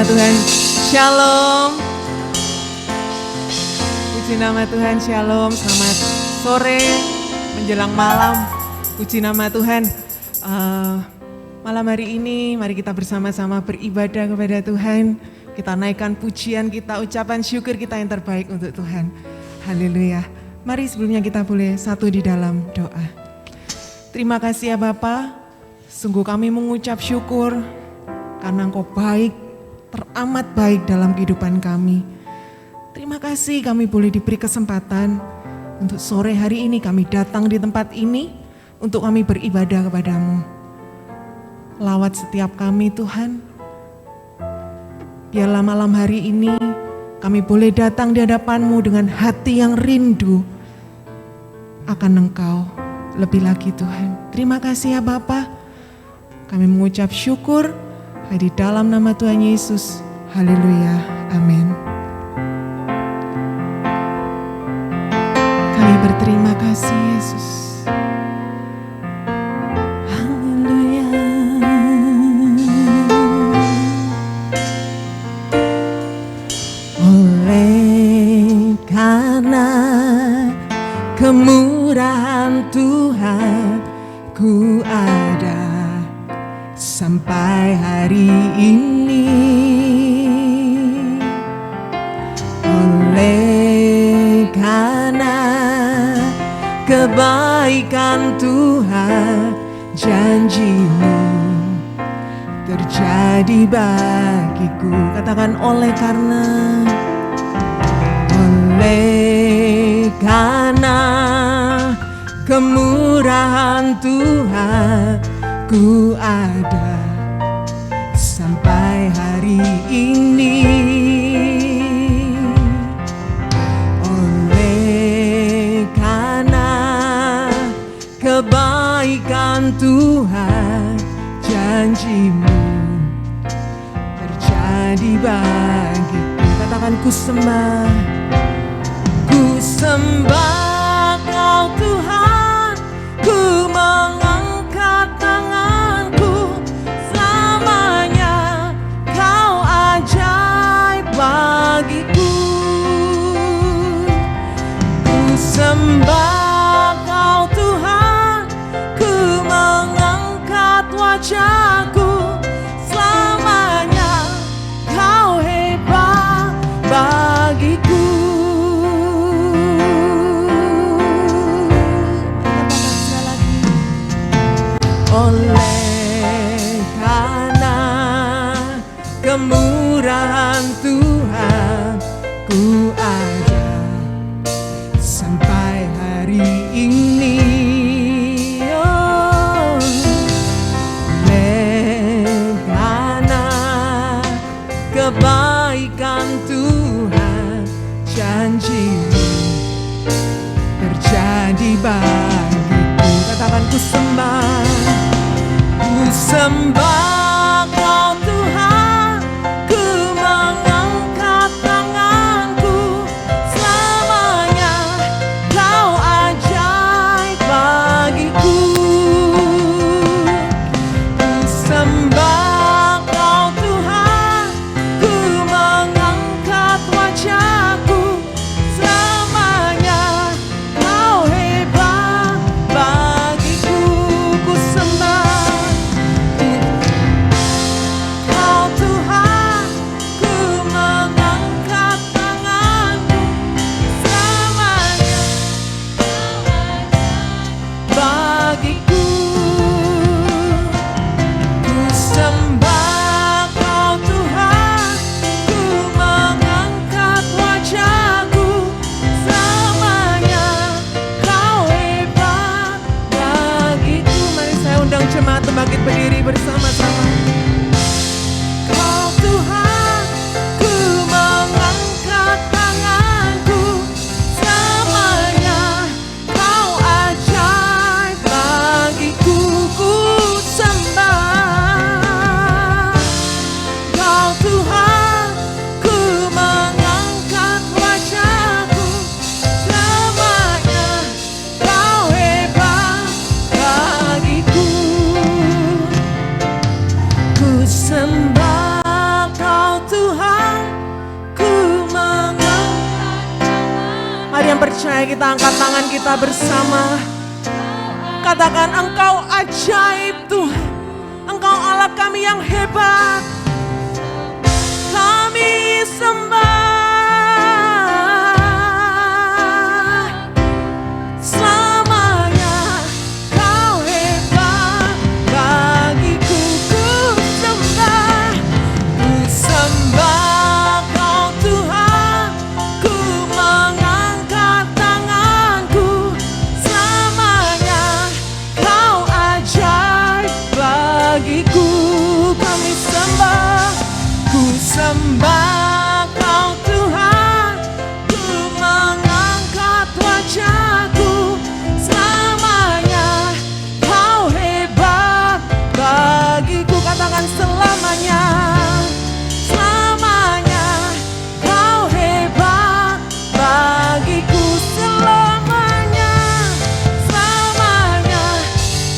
Tuhan. Shalom. Puji nama Tuhan, shalom. Selamat sore menjelang malam. Puji nama Tuhan. Malam hari ini mari kita bersama-sama beribadah kepada Tuhan. Kita naikkan pujian kita, ucapan syukur kita yang terbaik untuk Tuhan. Haleluya. Mari sebelumnya kita boleh satu di dalam doa. Terima kasih ya Bapa. Sungguh kami mengucap syukur karena Engkau baik, teramat baik dalam kehidupan kami. Terima kasih kami boleh diberi kesempatan untuk sore hari ini kami datang di tempat ini untuk kami beribadah kepadamu. Lawat setiap kami Tuhan. Biarlah malam hari ini kami boleh datang di hadapan-Mu dengan hati yang rindu akan Engkau lebih lagi Tuhan. Terima kasih ya Bapa. Kami mengucap syukur di dalam nama Tuhan Yesus. Haleluya. Amin. Kami berterima kasih Yesus. Haleluya. Oleh karena kemurahan Tuhan, ku ada sampai hari ini. Oleh karena kebaikan Tuhan, janji-Mu terjadi bagiku. Katakan oleh karena kemurahan Tuhan, ku ada sampai hari ini. Oleh karena kebaikan Tuhan, janji-Mu terjadi bagiku. Katakan ku sembah Kau Tuhan, ku mengangkat tanganku, selamanya Kau ajaib bagiku. Ku sembah Kau Tuhan, ku mengangkat wajahku, selamanya Kau hebat bagiku. Oleh karena kemurahan Tuhan, ku ada sampai hari ini. Oleh karena kebaikan Tuhan, janji-Mu terjadi bagiku. Katakan ku sembah Kau Tuhan, ku mengangkat tanganku, selamanya Kau ajaib bagiku. Ku sembah Kau Tuhan, ku mengangkat wajahku, selamanya Kau hebat bagiku. Ku sembah kita angkat tangan kita bersama. Katakan, Engkau ajaib Tuhan. Engkau Allah kami yang hebat. Kami sembah selamanya. Kau hebat bagiku, ku sembah. Ku sembah Kau Tuhan. Ku mengangkat tanganku selamanya. Kau ajaib bagiku. Kami sembah. Ku sembah Kau Tuhan, ku mengangkat wajahku selamanya. Kau hebat bagiku, katakan selamanya. Selamanya Kau hebat bagiku, selamanya. Selamanya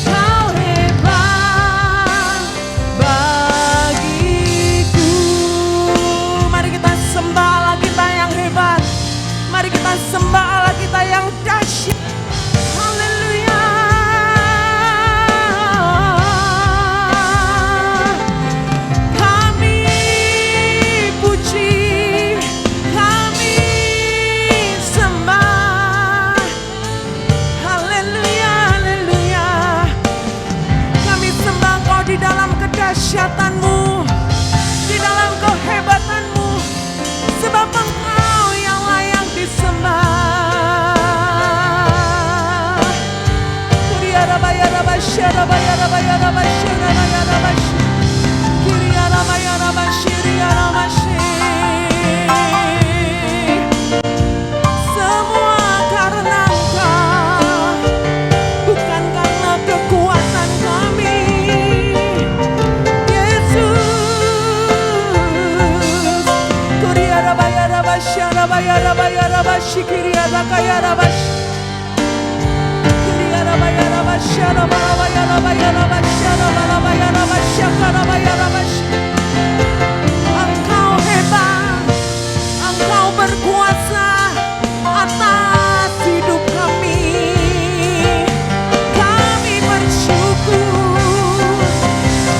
Kau hebat bagiku. Mari kita sembah Allah kita yang hebat. Mari kita sembah Allah kita yang dahsyat. Haleluya. Kami puji, kami sembah. Haleluya, haleluya. Kami sembah Engkau di dalam kedahsyatan-Mu, di dalam kehebatanmu, sebab Engkau yang layak disembah. Semua karena Engkau, bukan karena kekuatan kami. Engkau hebat, Engkau berkuasa atas hidup kami. Kami bersyukur.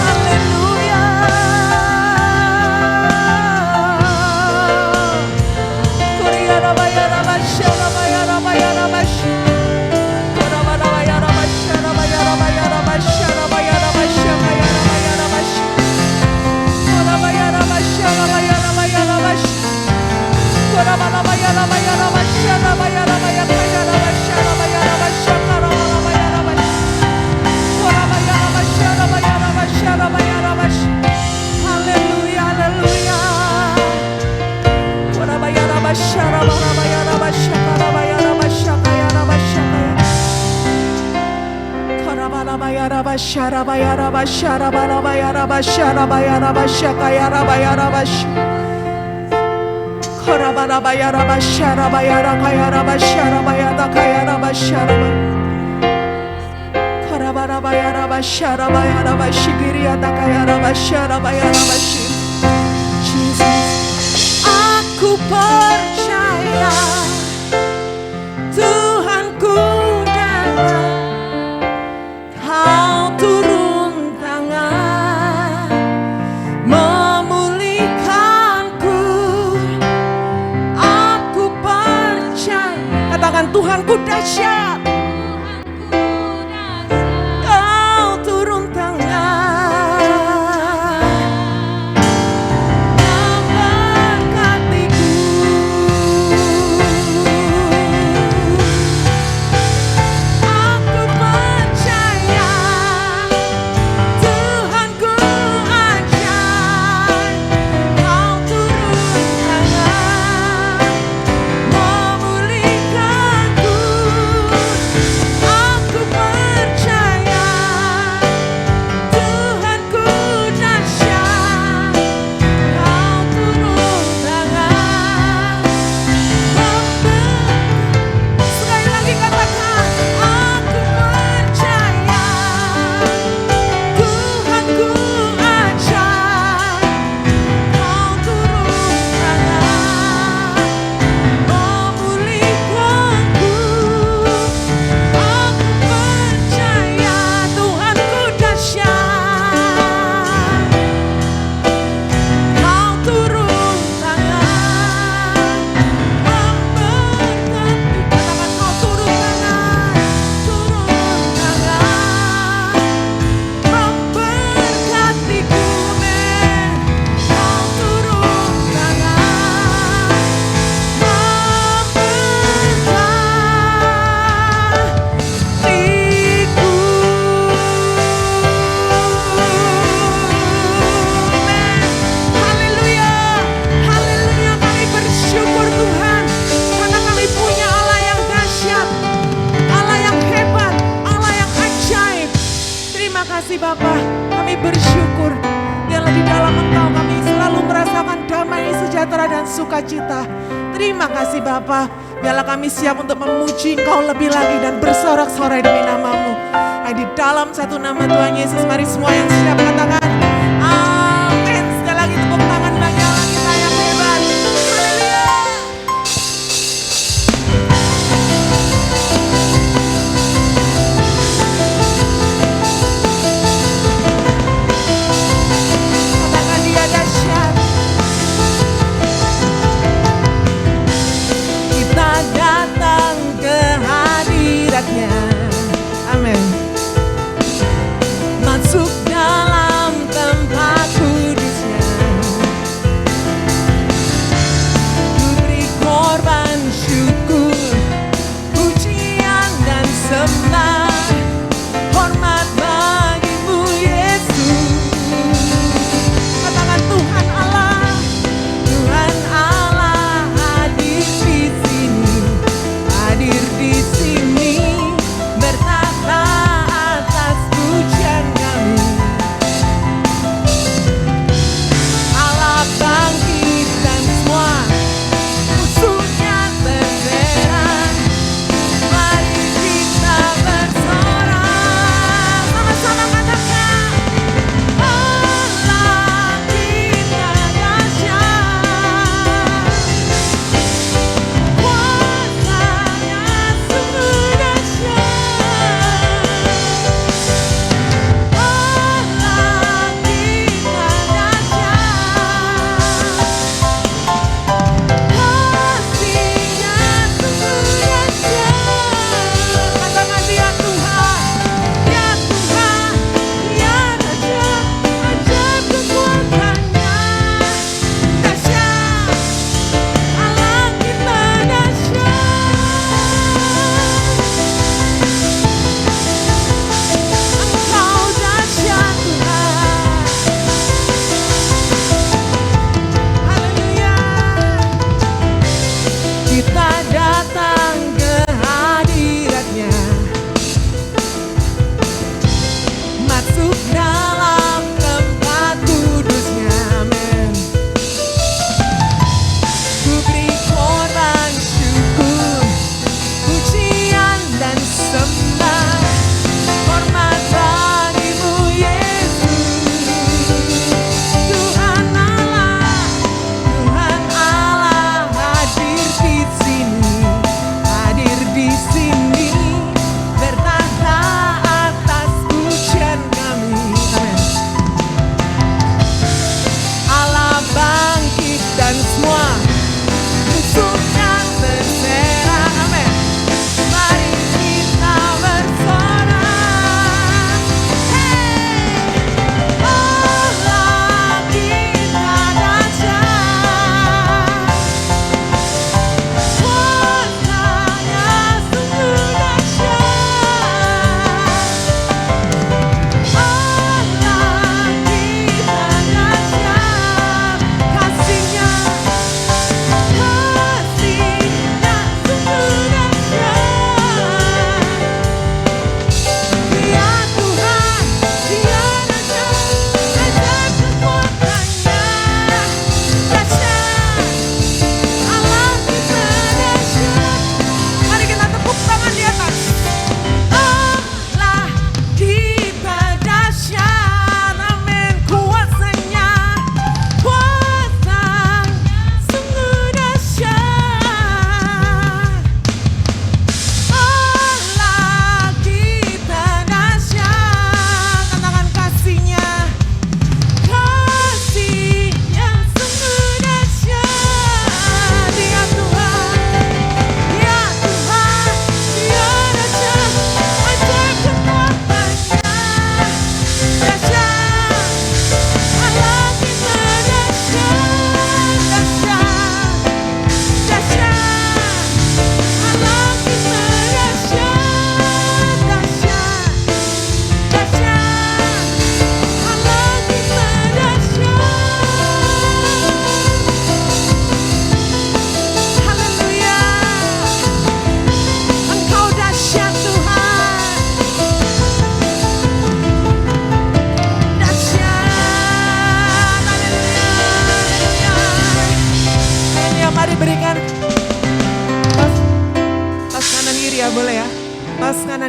Haleluya. Haleluya, haleluya. Jesus, aku percaya Tuhanku datang, Kau turun tangan memulihkanku. Aku percaya, katakan Tuhanku dahsyat. Kau turun tangan memberkatiku. kasih Bapa, kami bersyukur. Biarlah di dalam Engkau kami selalu merasakan damai, sejahtera dan sukacita. Terima kasih Bapa. Biarlah kami siap untuk memuji Engkau lebih lagi dan bersorak-sorai demi nama-Mu. Di dalam satu nama Tuhan Yesus, mari semua yang siap katakan amin. Sekali lagi tepuk tangan bagi Allah kita yang hebat. Haleluya. Katakan Dia dahsyat. Kita datang ke hadirat-Nya. Amin. Masuk dalam tempat kudus-Nya.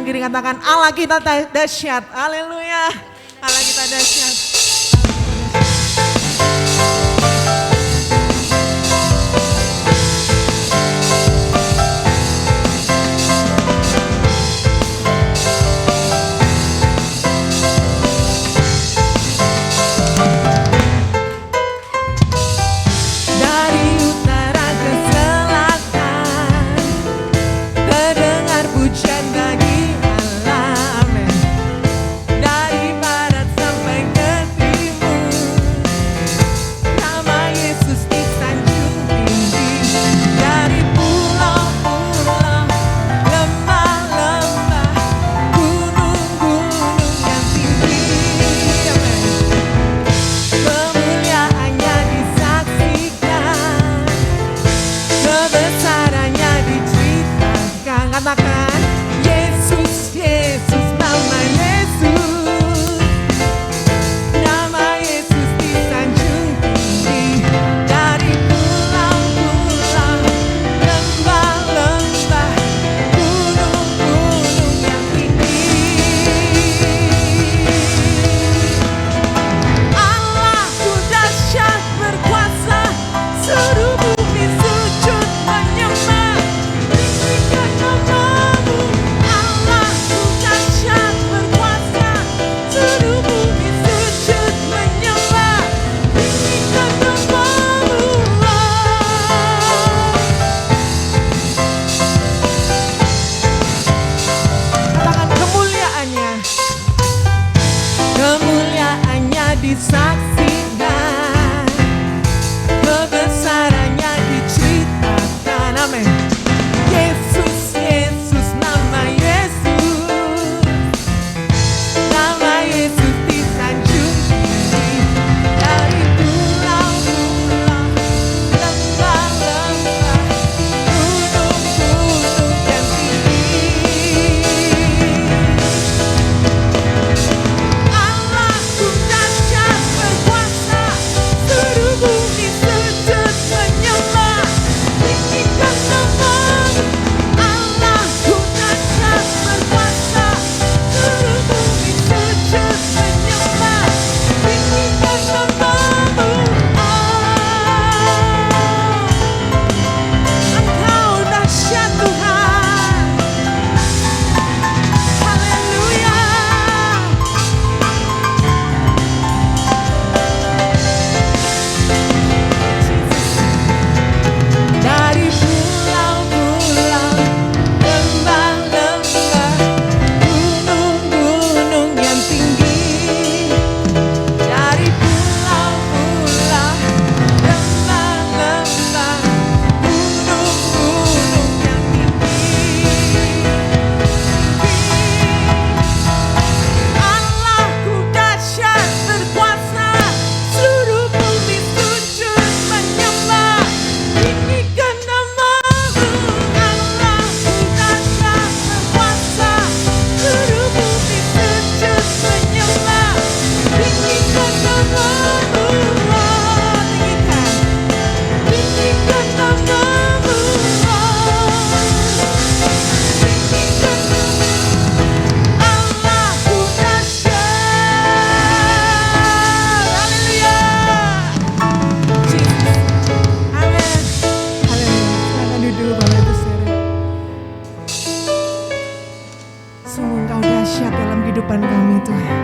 kanan kiri katakan Allah kita dahsyat. Haleluya. Allah kita dahsyat. Disaksikan, kebesarannya diceritakan, amin. Yesus, Yesus, nama Yesus, nama Yesus disanjung tinggi dari pulau-pulau, lembah-lembah, gunung-gunung yang tinggi. Allahku dahsyat berkuasa, seluruh bumi sujud menyembah, tinggikan namamu. Allahku dahsyat berkuasa, seluruh bumi sujud menyembah, tinggikan namamu. Engkau dahsyat Tuhan. Haleluya. Dari pulau-pulau, lembah-lembah, gunung-gunung yang tinggi. Dari pulau-pulau, lembah-lembah, gunung-gunung yang tinggi. Allahku dahsyat berkuasa, seluruh bumi sujud menyembah, tinggikan namamu. Allahku dahsyat berkuasa, seluruh bumi sujud menyembah, tinggikan namamu. Tinggikan namamu. Tinggikan namamu. Allahku dahsyat. Haleluya. Jesus. Amin. Haleluya. Silakan duduk Bapak Ibu Saudara. Sungguh Engkau dahsyat dalam kehidupan kami Tuhan.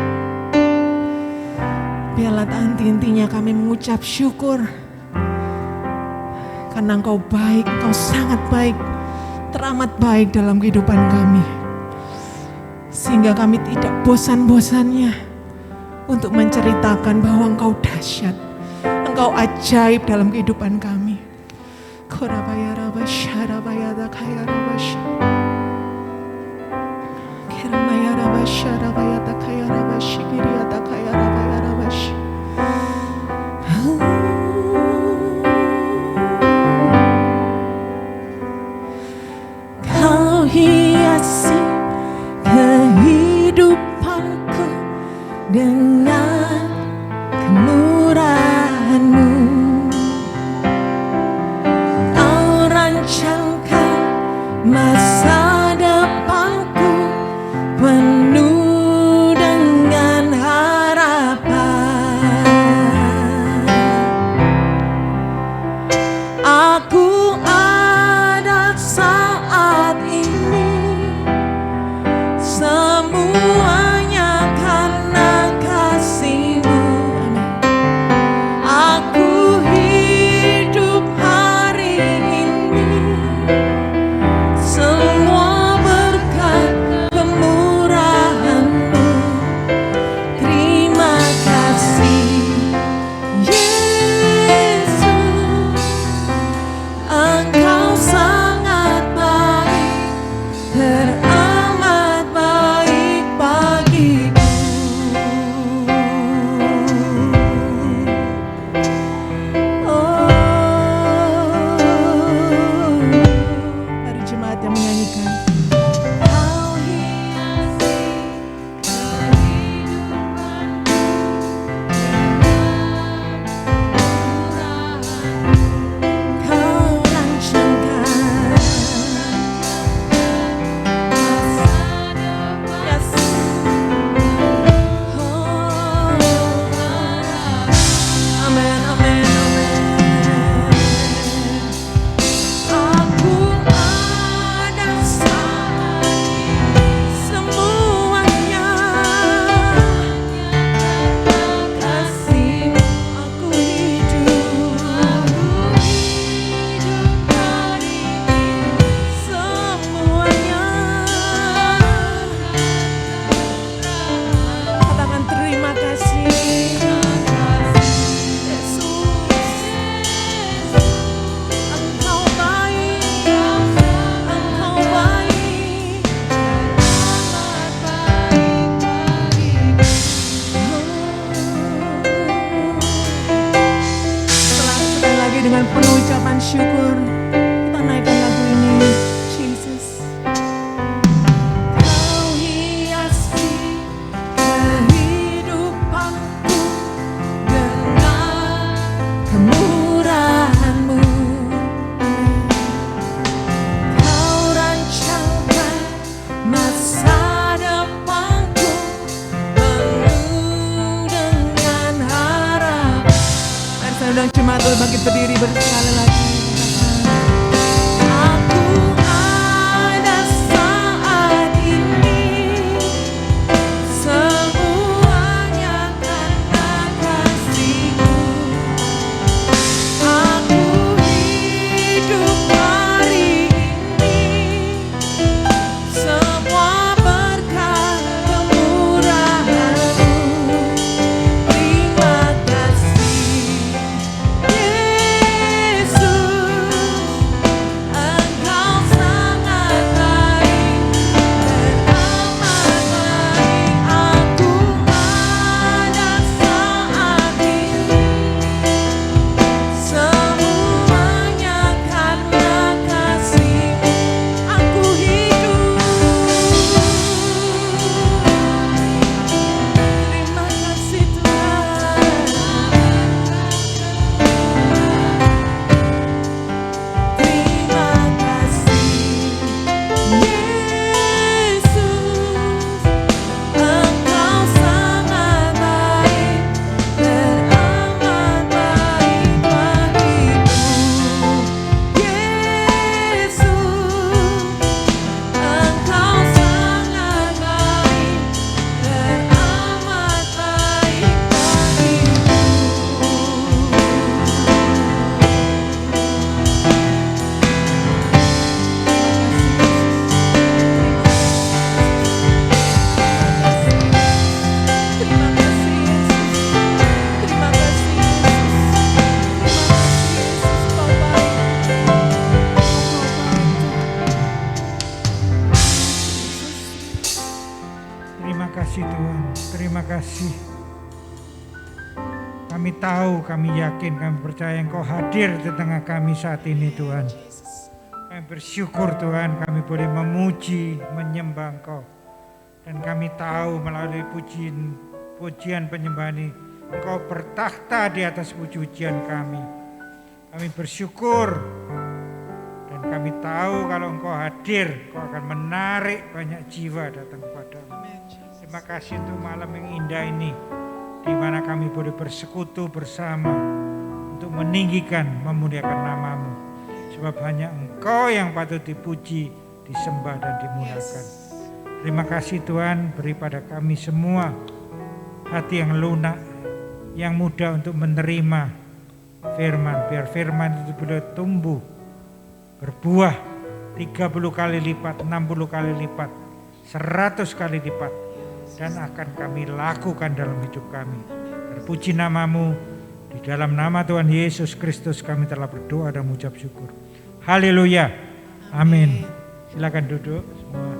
Biarlah henti-hentinya kami mengucap syukur. Karena Engkau baik, Engkau sangat baik, teramat baik dalam kehidupan kami. Sehingga kami tidak bosan-bosannya untuk menceritakan bahwa Engkau dahsyat, Engkau ajaib dalam kehidupan kami. Korabaya rabasya rabaya dakaya rabasya. Keramaya rabasya rabaya dakaya rabasya kiriya dakaya rabaya rabasya. Kau hiasi kehidupanku dengan kemurahan-Mu. Kau rancangkan masa depanku undang jemaat untuk bangkit berdiri sekali lagi. kasih. Kami tahu, kami yakin, kami percaya Engkau hadir di tengah kami saat ini Tuhan. Kami bersyukur Tuhan, kami boleh memuji, menyembah Engkau. Dan kami tahu melalui pujian penyembahan ini, Engkau bertakhta di atas puji-pujian kami. Kami bersyukur dan kami tahu kalau Engkau hadir, Engkau akan menarik banyak jiwa datang kepadamu. Terima kasih untuk malam yang indah ini, di mana kami boleh bersekutu bersama untuk meninggikan, memuliakan nama-Mu. Sebab hanya Engkau yang patut dipuji, disembah dan dimuliakan. Terima kasih Tuhan, beri pada kami semua hati yang lunak, yang mudah untuk menerima firman. Biar firman itu boleh tumbuh, berbuah 30 kali lipat, 60 kali lipat, 100 kali lipat. Dan akan kami lakukan dalam hidup kami. Terpuji nama-Mu, di dalam nama Tuhan Yesus Kristus kami telah berdoa dan mengucap syukur. Haleluya, amin. Silakan duduk semua.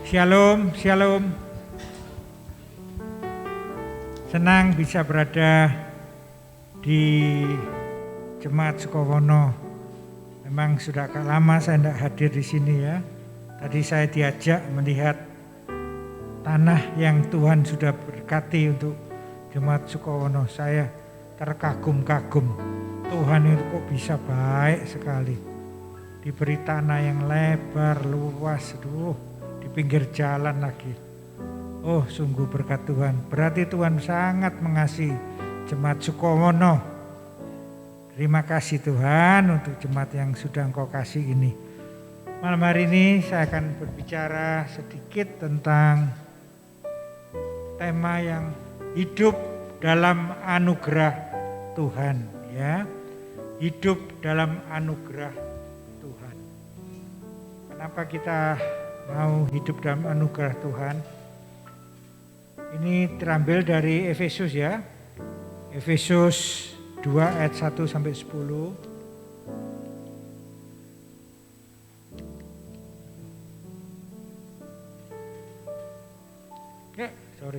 Shalom, shalom. Senang bisa berada di Jemaat Sukowono. Memang sudah agak lama saya tidak hadir di sini ya. Tadi saya diajak melihat tanah yang Tuhan sudah berkati untuk Jemaat Sukowono. Saya terkagum-kagum. Tuhan itu kok bisa baik sekali. Diberi tanah yang lebar, luas, di pinggir jalan lagi. Oh, sungguh berkat Tuhan. Berarti Tuhan sangat mengasihi Jemaat Sukowono. Terima kasih Tuhan untuk jemaat yang sudah Engkau kasih ini. Malam hari ini saya akan berbicara sedikit tentang tema yang hidup dalam anugerah Tuhan, ya. Hidup dalam anugerah Tuhan. Kenapa kita mau hidup dalam anugerah Tuhan? Ini terambil dari Efesus ya. Efesus 2 ayat 1 sampai 10.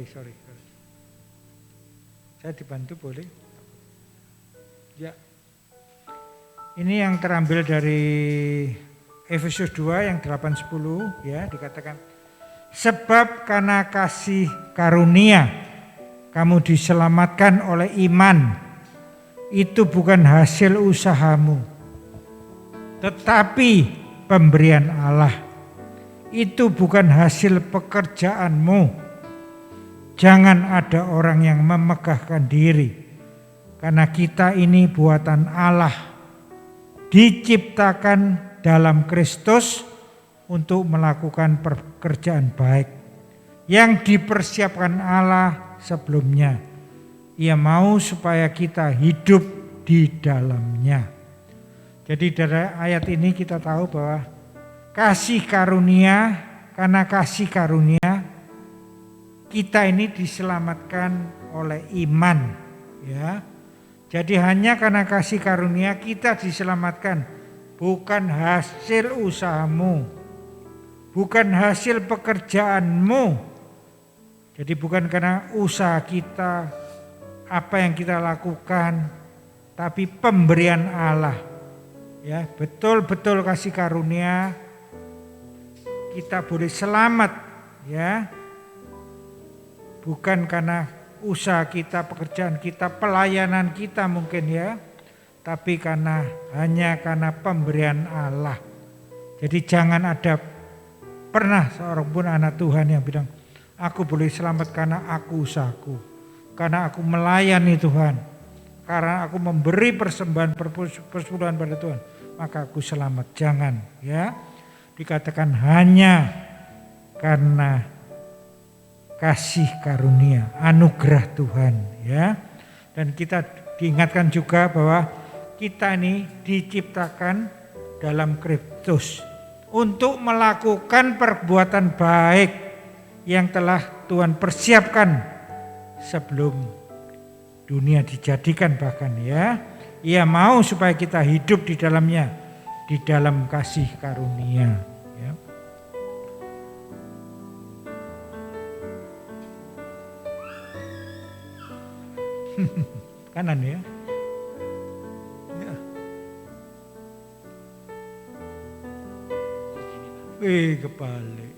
Sorry. Saya dibantu boleh? Ya. Ini yang terambil dari Efesus 2 yang 8-10 ya, dikatakan sebab karena kasih karunia kamu diselamatkan oleh iman. Itu bukan hasil usahamu, tetapi pemberian Allah. Itu bukan hasil pekerjaanmu, Jangan ada orang yang memegahkan diri, karena kita ini buatan Allah, diciptakan dalam Kristus untuk melakukan pekerjaan baik yang dipersiapkan Allah sebelumnya. Ia mau supaya kita hidup di dalamnya. Jadi dari ayat ini kita tahu bahwa kasih karunia, karena kasih karunia kita ini diselamatkan oleh iman, ya. Jadi hanya karena kasih karunia kita diselamatkan, bukan hasil usahamu, bukan hasil pekerjaanmu. Jadi bukan karena usaha kita, apa yang kita lakukan, tapi pemberian Allah. Ya, betul-betul kasih karunia kita boleh selamat, ya. Bukan karena usaha kita, pekerjaan kita, pelayanan kita mungkin, ya, tapi hanya karena pemberian Allah. Jadi jangan ada pernah seorang pun anak Tuhan yang bilang, aku boleh selamat karena aku usahaku, karena aku melayani Tuhan, karena aku memberi persembahan persembahyan pada Tuhan, maka aku selamat. Jangan, ya. Dikatakan hanya karena kasih karunia, anugerah Tuhan, ya. Dan kita diingatkan juga bahwa kita ini diciptakan dalam Kristus untuk melakukan perbuatan baik yang telah Tuhan persiapkan sebelum dunia dijadikan bahkan, ya. Ia mau supaya kita hidup di dalamnya, di dalam kasih karunia, ya. Kanan, ya. Kebalik.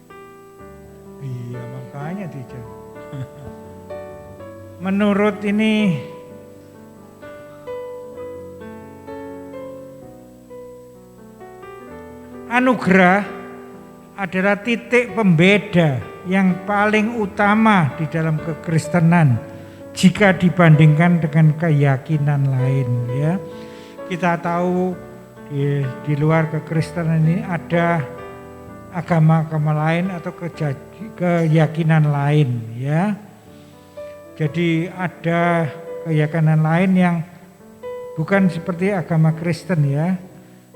Iya, makanya tidak. Menurut ini anugerah adalah titik pembeda yang paling utama di dalam kekristenan jika dibandingkan dengan keyakinan lain, ya. Kita tahu di luar kekristenan ini ada agama-agama lain atau keyakinan lain, ya. Jadi ada keyakinan lain yang bukan seperti agama Kristen, ya.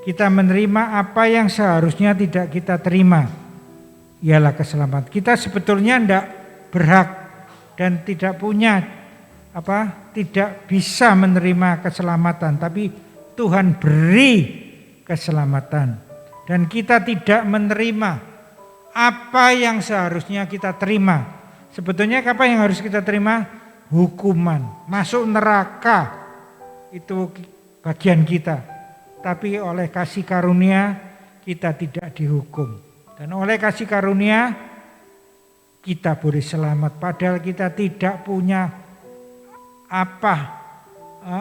Kita menerima apa yang seharusnya tidak kita terima, ialah keselamatan. Kita sebetulnya tidak berhak dan tidak tidak bisa menerima keselamatan, tapi Tuhan beri keselamatan. Dan kita tidak menerima apa yang seharusnya kita terima. Sebetulnya apa yang harus kita terima? Hukuman, masuk neraka, itu bagian kita. Tapi oleh kasih karunia kita tidak dihukum. Dan oleh kasih karunia kita boleh selamat. Padahal kita tidak punya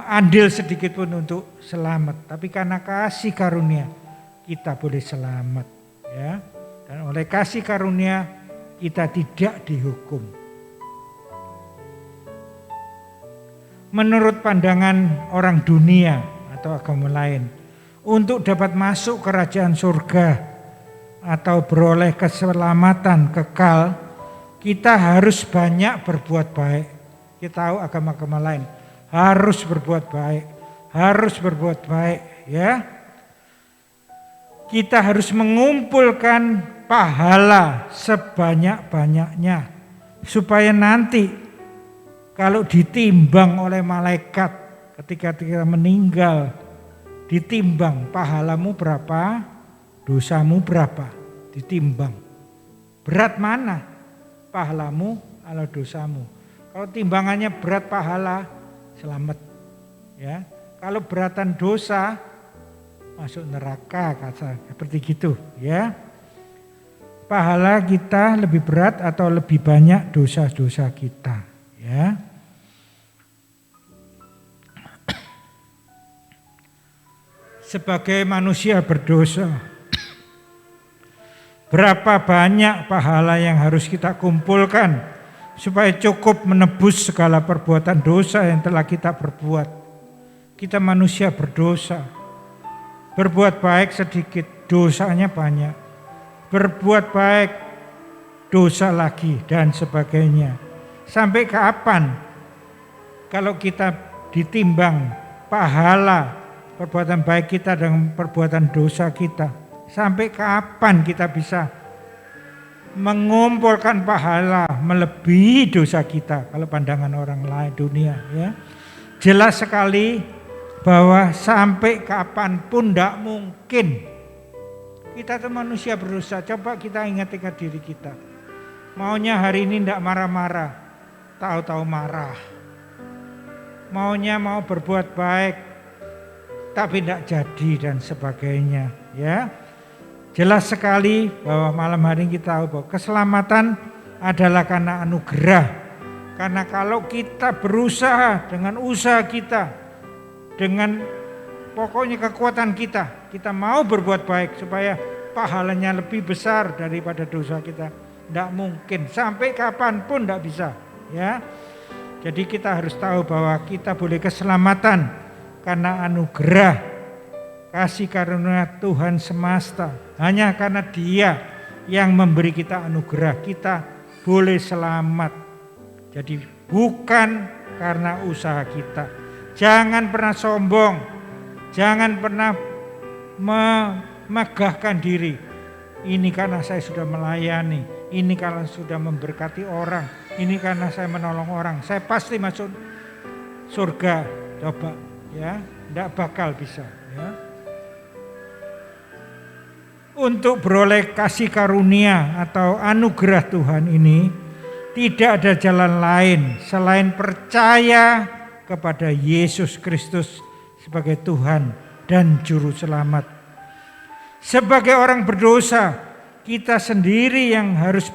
andil sedikit pun untuk selamat. Tapi karena kasih karunia kita boleh selamat, ya. Dan oleh kasih karunia kita tidak dihukum. Menurut pandangan orang dunia atau agama lain, untuk dapat masuk kerajaan surga atau beroleh keselamatan kekal, kita harus banyak berbuat baik. Kita tahu agama-agama lain harus berbuat baik, ya. Kita harus mengumpulkan pahala sebanyak-banyaknya supaya nanti kalau ditimbang oleh malaikat ketika kita meninggal, ditimbang pahalamu berapa, dosamu berapa, ditimbang. Berat mana pahalamu atau dosamu? Kalau timbangannya berat pahala, selamat, ya. Kalau beratan dosa, masuk neraka, seperti gitu, ya. Pahala kita lebih berat atau lebih banyak dosa-dosa kita, ya. Sebagai manusia berdosa, berapa banyak pahala yang harus kita kumpulkan supaya cukup menebus segala perbuatan dosa yang telah kita perbuat. Kita manusia berdosa, berbuat baik sedikit, dosanya banyak. Berbuat baik, dosa lagi dan sebagainya. Sampai kapan kalau kita ditimbang pahala perbuatan baik kita dengan perbuatan dosa kita? Sampai kapan kita bisa mengumpulkan pahala melebihi dosa kita kalau pandangan orang lain dunia, ya? Jelas sekali bahwa sampai kapanpun tidak mungkin. Kita itu manusia berdosa. Coba kita ingat-ingat diri kita. Maunya hari ini tidak marah-marah, tahu-tahu marah. Maunya mau berbuat baik, tapi tidak jadi dan sebagainya, ya. Jelas sekali bahwa malam hari ini kita tahu bahwa keselamatan adalah karena anugerah. Karena kalau kita berusaha dengan usaha kita, dengan pokoknya kekuatan kita mau berbuat baik supaya pahalanya lebih besar daripada dosa kita. Tidak mungkin, sampai kapanpun tidak bisa, ya. Jadi kita harus tahu bahwa kita boleh keselamatan karena anugerah kasih karunia Tuhan semesta. Hanya karena Dia yang memberi kita anugerah, kita boleh selamat. Jadi bukan karena usaha kita. Jangan pernah sombong, jangan pernah memegahkan diri. Ini karena saya sudah melayani, ini karena sudah memberkati orang, ini karena saya menolong orang, saya pasti masuk surga. Coba, ya, tidak bakal bisa, ya. Untuk beroleh kasih karunia atau anugerah Tuhan ini tidak ada jalan lain selain percaya kepada Yesus Kristus sebagai Tuhan dan Juru Selamat. Sebagai orang berdosa, kita sendiri yang harus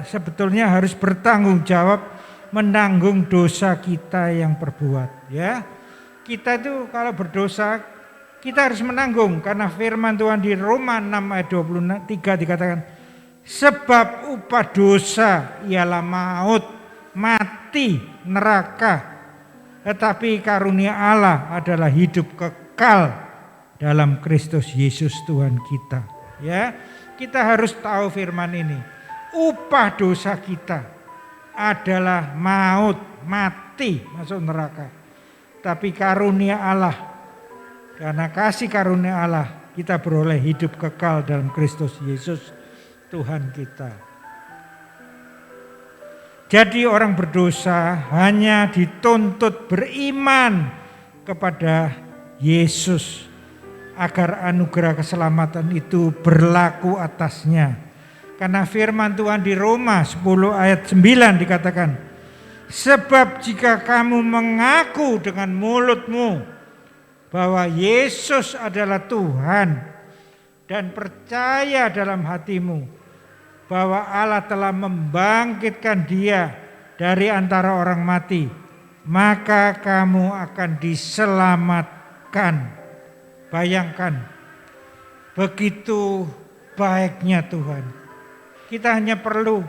sebetulnya harus bertanggung jawab menanggung dosa kita yang perbuat, ya. Kita itu kalau berdosa kita harus menanggung, karena firman Tuhan di Roma 6 ayat 23 dikatakan, sebab upah dosa ialah maut, mati, neraka. Tetapi karunia Allah adalah hidup kekal dalam Kristus Yesus Tuhan kita. Ya, kita harus tahu firman ini. Upah dosa kita adalah maut, mati, masuk neraka. Tapi karunia Allah, karena kasih karunia Allah, kita beroleh hidup kekal dalam Kristus Yesus Tuhan kita. Jadi orang berdosa hanya dituntut beriman kepada Yesus agar anugerah keselamatan itu berlaku atasnya. Karena firman Tuhan di Roma 10 ayat 9 dikatakan, sebab jika kamu mengaku dengan mulutmu bahwa Yesus adalah Tuhan dan percaya dalam hatimu bahwa Allah telah membangkitkan Dia dari antara orang mati, maka kamu akan diselamatkan. Bayangkan, begitu baiknya Tuhan. Kita hanya perlu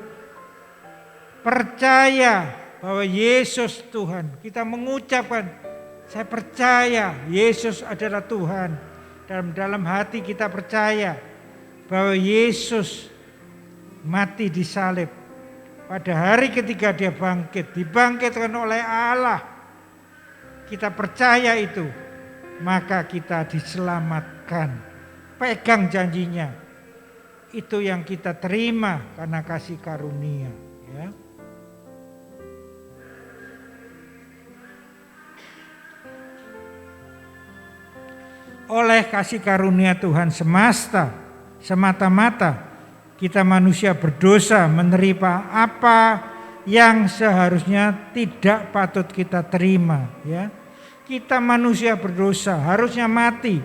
percaya bahwa Yesus Tuhan. Kita mengucapkan, saya percaya Yesus adalah Tuhan. Dalam hati kita percaya bahwa Yesus mati di salib. Pada hari ketiga Dia bangkit, dibangkitkan oleh Allah. Kita percaya itu, maka kita diselamatkan. Pegang janjinya. Itu yang kita terima karena kasih karunia, ya. Oleh kasih karunia Tuhan semata-mata kita manusia berdosa menerima apa yang seharusnya tidak patut kita terima, ya. Kita manusia berdosa harusnya mati,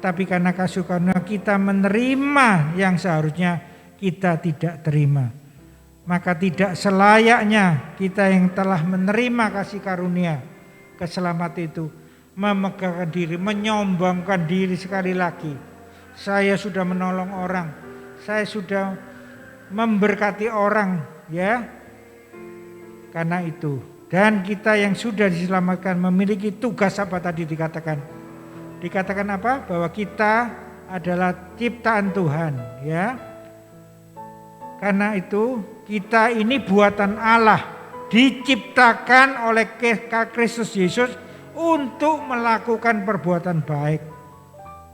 tapi karena kasih karunia kita menerima yang seharusnya kita tidak terima. Maka tidak selayaknya kita yang telah menerima kasih karunia keselamatan itu memegahkan diri, menyombongkan diri sekali lagi. Saya sudah menolong orang, saya sudah memberkati orang, ya. Karena itu, dan kita yang sudah diselamatkan memiliki tugas apa tadi dikatakan? Dikatakan apa? Bahwa kita adalah ciptaan Tuhan, ya. Karena itu kita ini buatan Allah, diciptakan oleh Kristus Yesus untuk melakukan perbuatan baik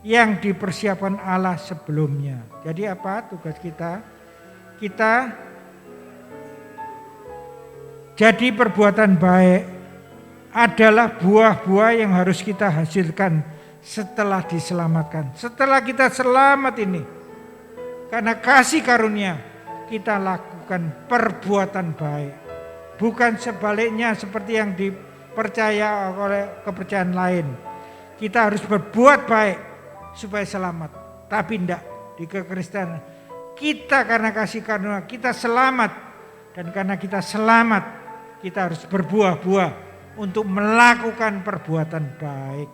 yang dipersiapkan Allah sebelumnya. Jadi apa tugas kita? Kita jadi perbuatan baik adalah buah-buah yang harus kita hasilkan setelah diselamatkan. Setelah kita selamat ini, karena kasih karunia, kita lakukan perbuatan baik. Bukan sebaliknya seperti yang dipercaya oleh kepercayaan lain. Kita harus berbuat baik supaya selamat. Tapi tidak, di kekristenan kita karena kasih karunia kita selamat. Dan karena kita selamat, kita harus berbuah-buah untuk melakukan perbuatan baik.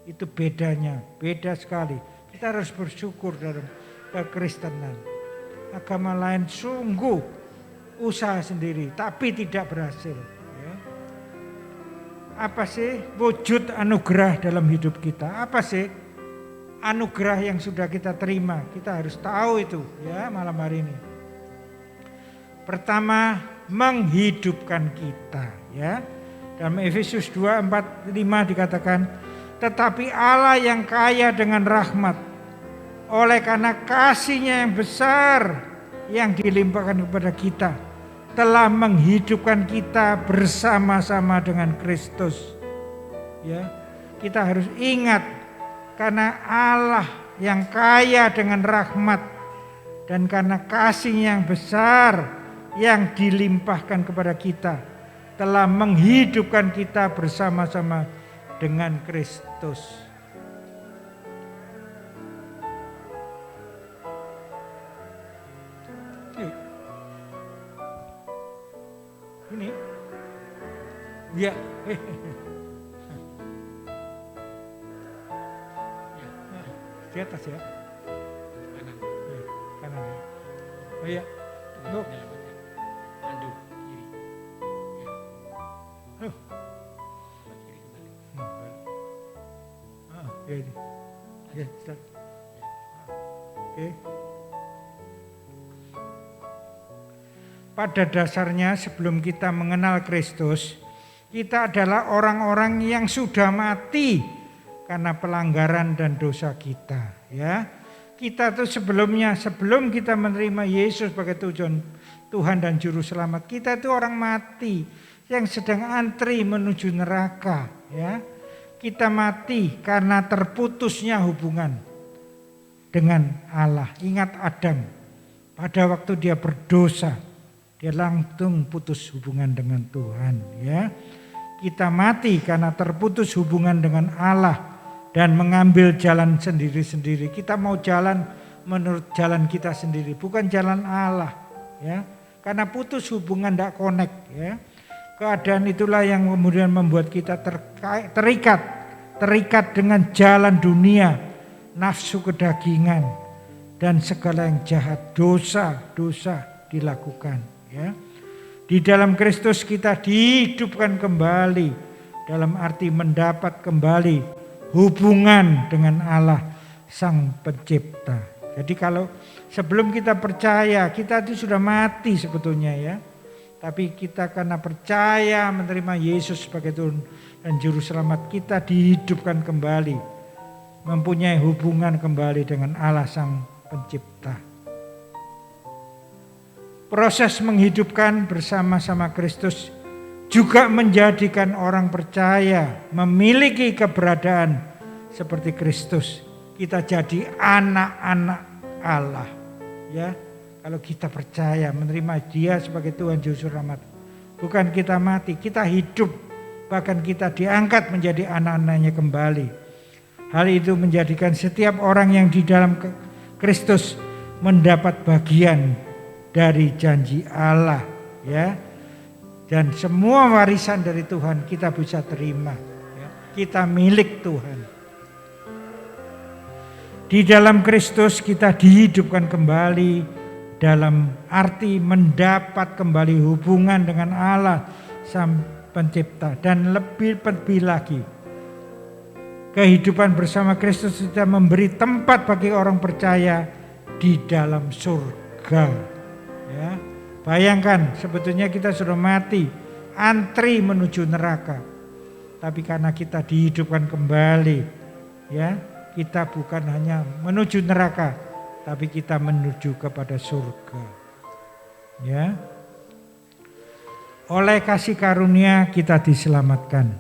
Itu bedanya, beda sekali. Kita harus bersyukur dalam kekristenan. Agama lain sungguh usaha sendiri, tapi tidak berhasil. Ya. Apa sih wujud anugerah dalam hidup kita? Apa sih anugerah yang sudah kita terima? Kita harus tahu itu, ya, malam hari ini. Pertama, menghidupkan kita, ya. Dalam Efesus 2:4-5 dikatakan, tetapi Allah yang kaya dengan rahmat, oleh karena kasih-Nya yang besar yang dilimpahkan kepada kita, telah menghidupkan kita bersama-sama dengan Kristus. Ya, kita harus ingat, karena Allah yang kaya dengan rahmat dan karena kasih yang besar yang dilimpahkan kepada kita, telah menghidupkan kita bersama-sama dengan Kristus. Ini, ya, di atas ya, kanan, ya, kanan ya, oh ya, tuh, Aduh, kiri, tuh, kiri kembali. Ya ini, ya, start. Oke. Pada dasarnya sebelum kita mengenal Kristus, kita adalah orang-orang yang sudah mati karena pelanggaran dan dosa kita, ya. Kita tuh sebelum kita menerima Yesus sebagai Tuhan dan juru selamat, kita itu orang mati yang sedang antri menuju neraka, ya. Kita mati karena terputusnya hubungan dengan Allah. Ingat Adam, pada waktu dia berdosa, dia langsung putus hubungan dengan Tuhan, ya. Kita mati karena terputus hubungan dengan Allah dan mengambil jalan sendiri-sendiri. Kita mau jalan menurut jalan kita sendiri, bukan jalan Allah, ya. Karena putus hubungan, tidak connect, ya. Keadaan itulah yang kemudian membuat kita terikat dengan jalan dunia, nafsu kedagingan dan segala yang jahat, dosa dilakukan, ya. Di dalam Kristus kita dihidupkan kembali, dalam arti mendapat kembali hubungan dengan Allah Sang Pencipta. Jadi kalau sebelum kita percaya, kita itu sudah mati sebetulnya, ya. Tapi kita karena percaya menerima Yesus sebagai Tuhan dan Juru Selamat, kita dihidupkan kembali, mempunyai hubungan kembali dengan Allah Sang Pencipta. Proses menghidupkan bersama-sama Kristus juga menjadikan orang percaya memiliki keberadaan seperti Kristus. Kita jadi anak-anak Allah, ya. Kalau kita percaya menerima Dia sebagai Tuhan Juru Selamat, bukan kita mati, kita hidup, bahkan kita diangkat menjadi anak-anaknya kembali. Hal itu menjadikan setiap orang yang di dalam Kristus mendapat bagian dari janji Allah, ya. Dan semua warisan dari Tuhan kita bisa terima, ya. Kita milik Tuhan. Di dalam Kristus kita dihidupkan kembali dalam arti mendapat kembali hubungan dengan Allah Sang Pencipta. Dan lebih lagi, kehidupan bersama Kristus sudah memberi tempat bagi orang percaya di dalam surga. Ya, bayangkan sebetulnya kita sudah mati, antri menuju neraka. Tapi karena kita dihidupkan kembali, ya, kita bukan hanya menuju neraka, tapi kita menuju kepada surga. Ya. Oleh kasih karunia kita diselamatkan.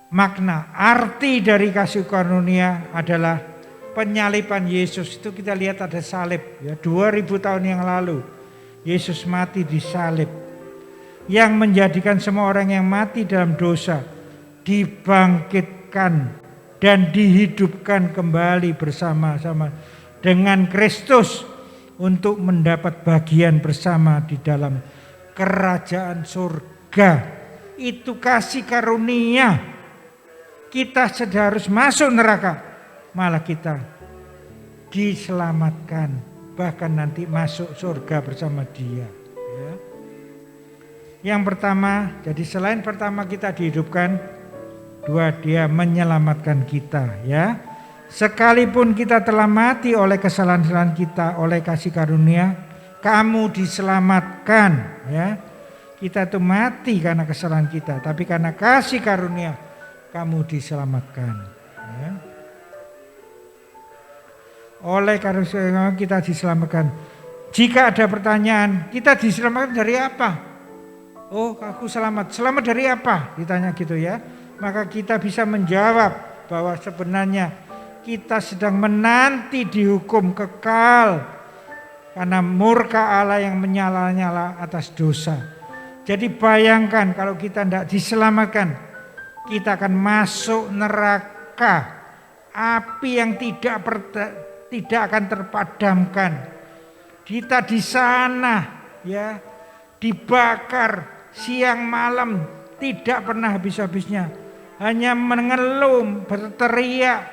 Makna arti dari kasih karunia adalah penyaliban Yesus. Itu kita lihat ada salib, ya, 2000 tahun yang lalu Yesus mati di salib, yang menjadikan semua orang yang mati dalam dosa dibangkitkan dan dihidupkan kembali bersama-sama dengan Kristus untuk mendapat bagian bersama di dalam kerajaan surga. Itu kasih karunia. Kita sudah harus masuk neraka, malah kita diselamatkan, bahkan nanti masuk surga bersama Dia. Ya. Yang pertama, jadi selain pertama kita dihidupkan, dua, Dia menyelamatkan kita, ya. Sekalipun kita telah mati oleh kesalahan-kesalahan kita, oleh kasih karunia, kamu diselamatkan, ya. Kita itu mati karena kesalahan kita, tapi karena kasih karunia kamu diselamatkan, ya. Oleh karunia kita diselamatkan. Jika ada pertanyaan, kita diselamatkan dari apa? Oh, aku selamat. Selamat dari apa? Ditanya gitu, ya. Maka kita bisa menjawab bahwa sebenarnya kita sedang menanti dihukum kekal karena murka Allah yang menyala-nyala atas dosa. Jadi bayangkan kalau kita tidak diselamatkan, kita akan masuk neraka, api yang tidak akan terpadamkan. Kita di sana, ya, dibakar siang malam, tidak pernah habis-habisnya. Hanya mengeluh, berteriak,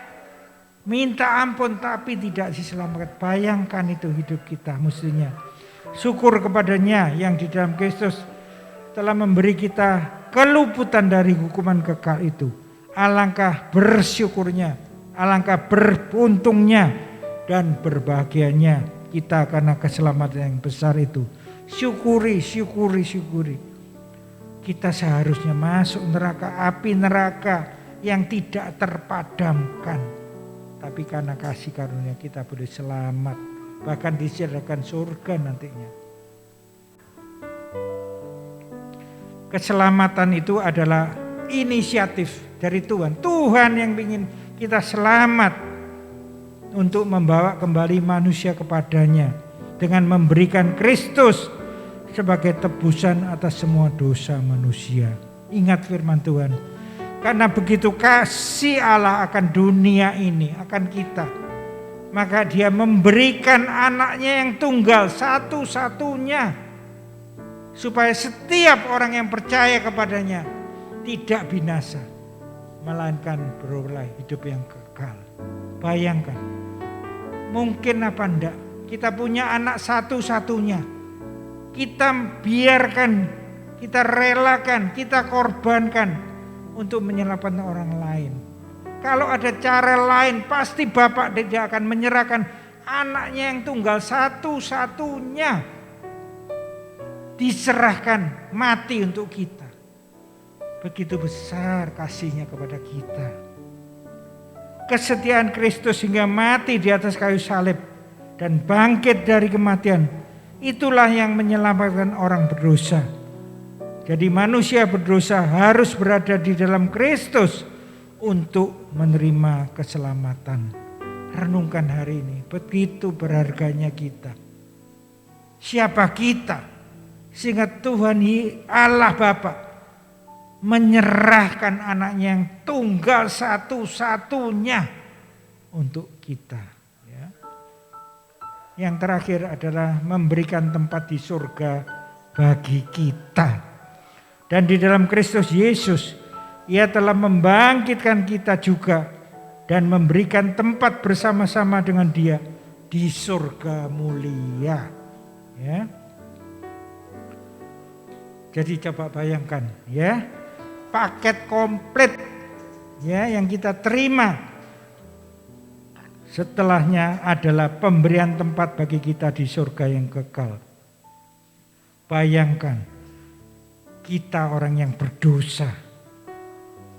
minta ampun, tapi tidak diselamatkan. Bayangkan itu hidup kita mestinya. Syukur kepadanya yang di dalam Kristus telah memberi kita keluputan dari hukuman kekal itu. Alangkah bersyukurnya, alangkah beruntungnya dan berbahagianya kita karena keselamatan yang besar itu. Syukuri. Kita seharusnya masuk neraka, api neraka yang tidak terpadamkan. Tapi karena kasih karunia kita boleh selamat, bahkan disediakan surga nantinya. Keselamatan itu adalah inisiatif dari Tuhan. Tuhan yang ingin kita selamat untuk membawa kembali manusia kepadanya dengan memberikan Kristus sebagai tebusan atas semua dosa manusia. Ingat firman Tuhan. Karena begitu kasih Allah akan dunia ini, akan kita, maka Dia memberikan anaknya yang tunggal satu-satunya, supaya setiap orang yang percaya kepadanya tidak binasa, melainkan beroleh hidup yang kekal. Bayangkan, mungkin apa enggak kita punya anak satu-satunya, kita biarkan, kita relakan, kita korbankan untuk menyelamatkan orang lain. Kalau ada cara lain, pasti Bapak tidak akan menyerahkan anaknya yang tunggal satu-satunya, diserahkan mati untuk kita. Begitu besar kasihnya kepada kita. Kesetiaan Kristus hingga mati di atas kayu salib dan bangkit dari kematian, itulah yang menyelamatkan orang berdosa. Jadi manusia berdosa harus berada di dalam Kristus untuk menerima keselamatan. Renungkan hari ini, begitu berharganya kita. Siapa kita? Sehingga Tuhan Allah Bapa menyerahkan anaknya yang tunggal satu-satunya untuk kita. Yang terakhir adalah memberikan tempat di surga bagi kita. Dan di dalam Kristus Yesus, Ia telah membangkitkan kita juga dan memberikan tempat bersama-sama dengan Dia di surga mulia. Ya. Jadi coba bayangkan ya, paket komplit ya yang kita terima. Setelahnya adalah pemberian tempat bagi kita di surga yang kekal. Bayangkan, kita orang yang berdosa,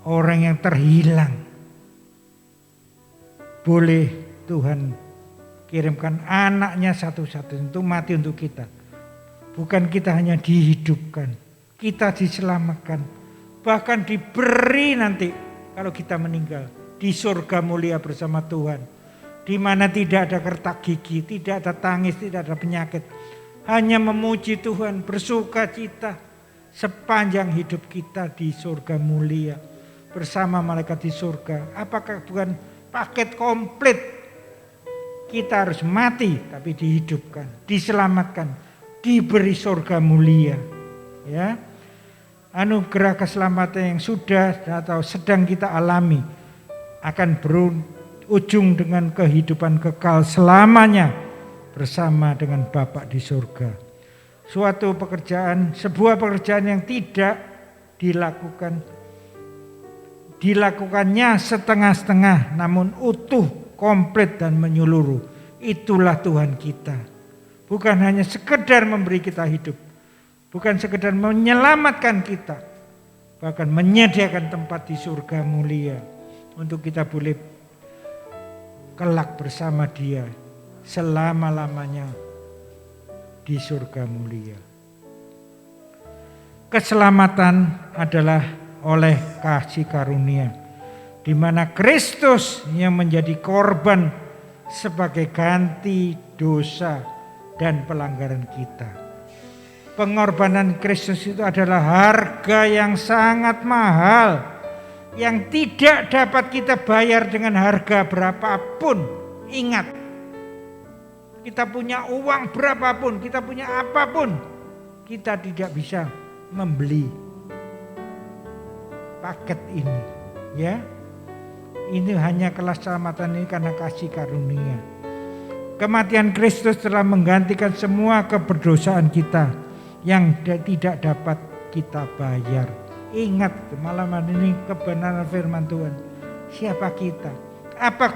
orang yang terhilang. Boleh Tuhan kirimkan anaknya satu-satunya untuk mati untuk kita. Bukan kita hanya dihidupkan, kita diselamatkan. Bahkan diberi nanti kalau kita meninggal di surga mulia bersama Tuhan. Di mana tidak ada kertak gigi, tidak ada tangis, tidak ada penyakit. Hanya memuji Tuhan, bersuka cita sepanjang hidup kita di surga mulia bersama malaikat di surga. Apakah bukan paket komplit? Kita harus mati tapi dihidupkan, diselamatkan, diberi surga mulia. Ya, anugerah keselamatan yang sudah atau sedang kita alami akan berujung dengan kehidupan kekal selamanya bersama dengan Bapa di surga. Suatu pekerjaan, sebuah pekerjaan yang tidak dilakukannya setengah-setengah namun utuh, komplit dan menyeluruh. Itulah Tuhan kita. Bukan hanya sekedar memberi kita hidup, bukan sekedar menyelamatkan kita, bahkan menyediakan tempat di surga mulia untuk kita boleh kelak bersama Dia selama-lamanya di surga mulia. Keselamatan adalah oleh kasih karunia, di mana Kristus yang menjadi korban sebagai ganti dosa dan pelanggaran kita. Pengorbanan Kristus itu adalah harga yang sangat mahal, yang tidak dapat kita bayar dengan harga berapapun. Ingat, kita punya uang berapapun, kita punya apapun, kita tidak bisa membeli paket ini. Ya, ini hanya keselamatan ini karena kasih karunia. Kematian Kristus telah menggantikan semua keberdosaan kita yang tidak dapat kita bayar. Ingat malam ini kebenaran firman Tuhan. Siapa kita? Apa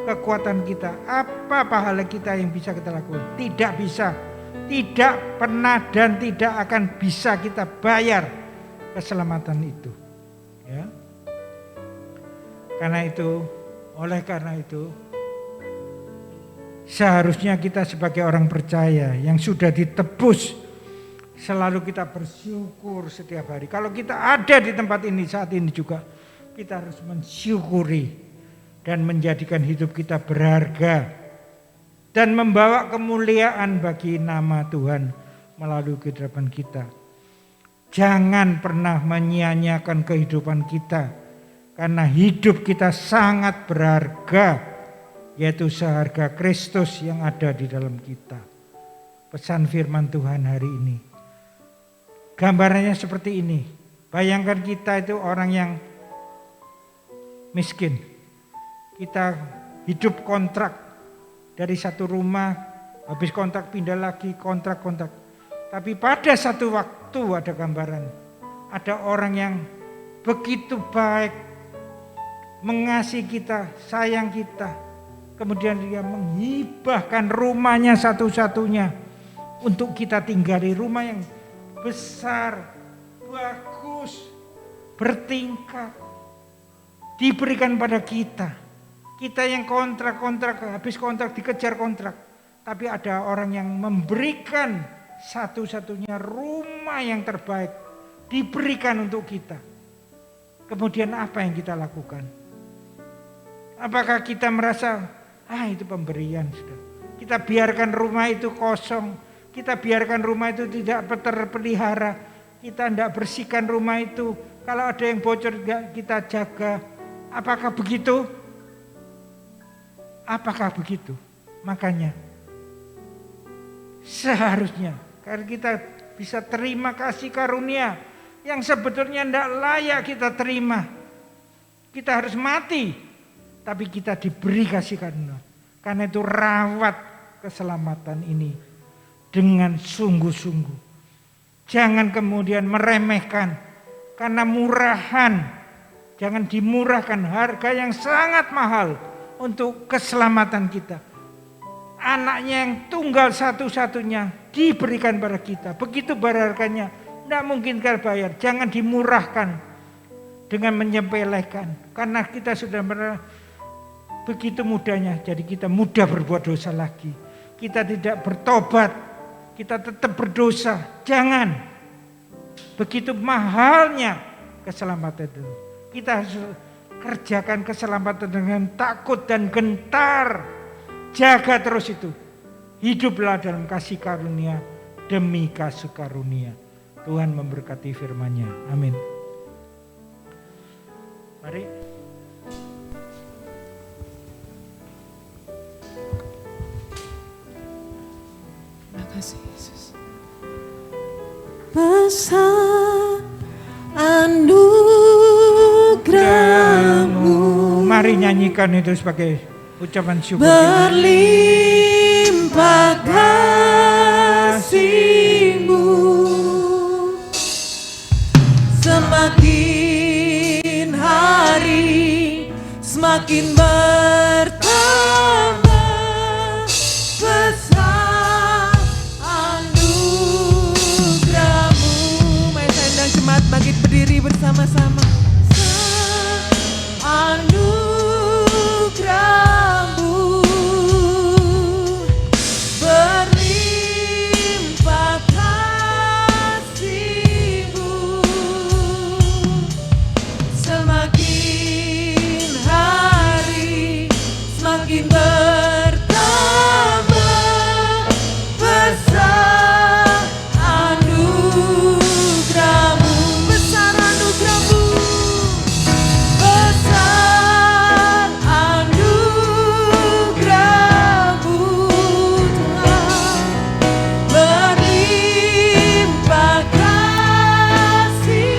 kekuatan kita? Apa pahala kita yang bisa kita lakukan? Tidak bisa. Tidak pernah dan tidak akan bisa kita bayar keselamatan itu. Ya. Oleh karena itu seharusnya kita sebagai orang percaya yang sudah ditebus, selalu kita bersyukur setiap hari. Kalau kita ada di tempat ini saat ini juga, kita harus mensyukuri dan menjadikan hidup kita berharga dan membawa kemuliaan bagi nama Tuhan melalui kehidupan kita. Jangan pernah menyia-nyiakan kehidupan kita, karena hidup kita sangat berharga, yaitu seharga Kristus yang ada di dalam kita. Pesan firman Tuhan hari ini. Gambarannya seperti ini. Bayangkan kita itu orang yang miskin. Kita hidup kontrak dari satu rumah, habis kontrak pindah lagi, kontrak. Tapi pada satu waktu ada gambaran. Ada orang yang begitu baik, mengasihi kita, sayang kita. Kemudian dia menghibahkan rumahnya satu-satunya untuk kita tinggali, rumah yang besar, bagus, bertingkat, diberikan pada kita. Kita yang kontrak, habis kontrak dikejar kontrak. Tapi ada orang yang memberikan satu-satunya rumah yang terbaik, diberikan untuk kita. Kemudian apa yang kita lakukan? Apakah kita merasa, itu pemberian sudah. Kita biarkan rumah itu kosong. Kita biarkan rumah itu tidak terpelihara. Kita tidak bersihkan rumah itu. Kalau ada yang bocor kita jaga. Apakah begitu? Apakah begitu? Makanya seharusnya karena kita bisa terima kasih karunia yang sebetulnya tidak layak kita terima. Kita harus mati, tapi kita diberi kasih karunia. Karena itu rawat keselamatan ini. dengan sungguh-sungguh. Jangan kemudian meremehkan karena murahan. Jangan dimurahkan, harga yang sangat mahal untuk keselamatan kita. Anaknya yang tunggal satu-satunya diberikan pada kita. Begitu berharganya, tidak mungkin kita bayar. Jangan dimurahkan dengan menyepelekan. Karena kita sudah begitu mudahnya, jadi kita mudah berbuat dosa lagi. Kita tidak bertobat, kita tetap berdosa. Jangan. Begitu mahalnya keselamatan itu. Kita harus kerjakan keselamatan dengan takut dan gentar. Jaga terus itu. Hiduplah dalam kasih karunia demi kasih karunia. Tuhan memberkati firman-Nya. Amin. Mari. Terima kasih Yesus. Besar anugerah-Mu. Mari nyanyikan itu sebagai ucapan syukur. Berlimpah kasih-Mu, semakin hari semakin bertambah besar anugerah-Mu. Mari saya undang jemaat bangkit berdiri bersama-sama. Anugerah-Mu berlimpah kasih-Mu, semakin hari semakin bertambah besar anugerah-Mu. Besar anugerah-Mu, besar anugerah-Mu Tuhan, berlimpah kasih-Mu,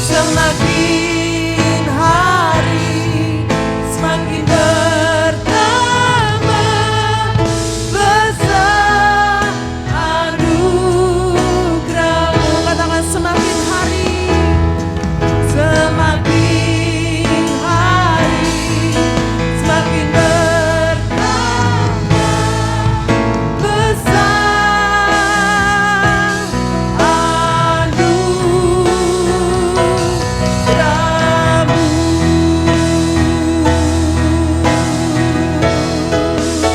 semakin hari semakin bertambah besar anugerah-Mu. Katakan semakin hari semakin bertambah besar anugerah-Mu.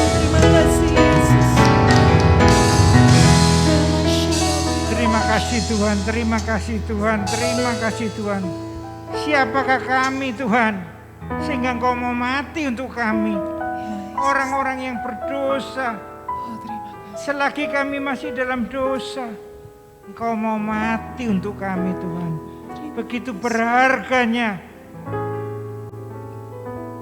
Terima kasih Yesus. Terima kasih Tuhan, terima kasih Tuhan, terima kasih Tuhan. Siapakah kami Tuhan, sehingga Engkau mau mati untuk kami, orang-orang yang berdosa. Oh, terima kasih. Selagi kami masih dalam dosa, Engkau mau mati untuk kami Tuhan. Begitu berharganya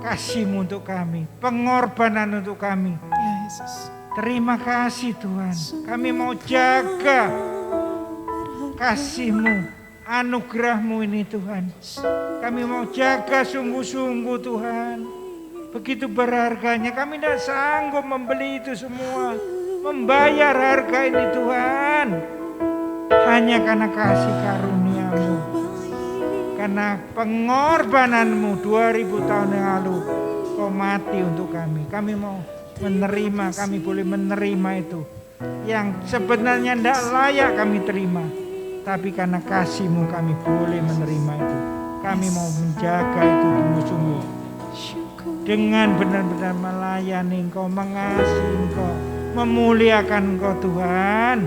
kasih-Mu untuk kami, pengorbanan untuk kami. Ya Yesus. Terima kasih Tuhan, kami mau jaga kasih-Mu, anugerah-Mu ini Tuhan. Kami mau jaga sungguh-sungguh Tuhan. Begitu berharganya, kami tidak sanggup membeli itu semua, membayar harga ini Tuhan. Hanya karena kasih karunia-Mu, karena pengorbanan-Mu 2000 tahun yang lalu, Kau mati untuk kami. Kami mau menerima, kami boleh menerima itu. Yang sebenarnya tidak layak kami terima. Tapi karena kasih-Mu kami boleh menerima itu. Kami mau menjaga itu sungguh-sungguh. Dengan benar-benar melayani Engkau, mengasihi Engkau, memuliakan Engkau Tuhan.